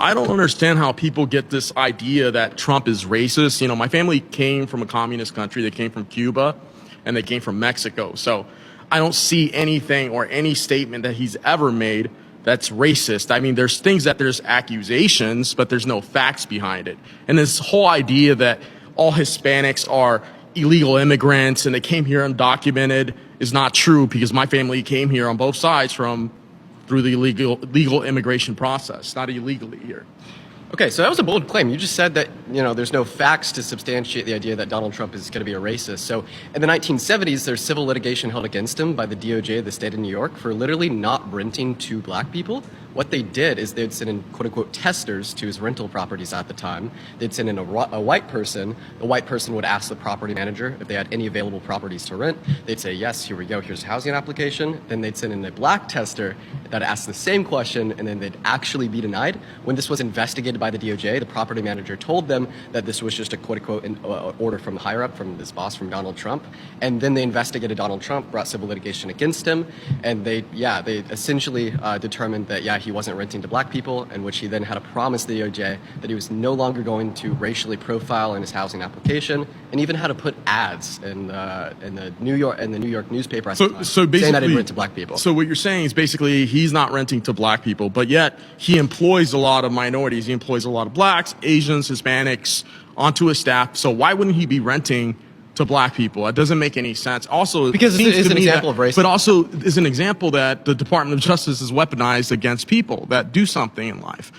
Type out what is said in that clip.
I don't understand how people get this idea that Trump is racist. You know, my family came from a communist country. They came from Cuba and they came from Mexico. So I don't see anything or any statement that he's ever made that's racist. I mean, there's accusations, but there's no facts behind it. And this whole idea that all Hispanics are illegal immigrants and they came here undocumented is not true, because my family came here on both sides through the legal immigration process, not illegally here. Okay, so that was a bold claim. You just said that, there's no facts to substantiate the idea that Donald Trump is going to be a racist. So in the 1970s, there's civil litigation held against him by the DOJ of the state of New York for literally not renting to black people. What they did is they'd send in quote-unquote testers to his rental properties at the time. They'd send in a white person. The white person would ask the property manager if they had any available properties to rent. They'd say, yes, here we go, here's a housing application. Then they'd send in a black tester that asked the same question, and then they'd actually be denied. When this was investigated by the DOJ, the property manager told them that this was just a quote-unquote order from the higher up, from this boss, from Donald Trump. And then they investigated Donald Trump, brought civil litigation against him, and they essentially determined that, he wasn't renting to black people, in which he then had to promise the DOJ that he was no longer going to racially profile in his housing application, and even had to put ads in the New York newspaper So basically, saying that he'd rent to black people. So what you're saying is basically he's not renting to black people, but yet he employs a lot of minorities. He employs a lot of blacks, Asians, Hispanics onto his staff. So why wouldn't he be renting to black people? It doesn't make any sense. Also, because it's an example of racism. But also is an example that the Department of Justice is weaponized against people that do something in life.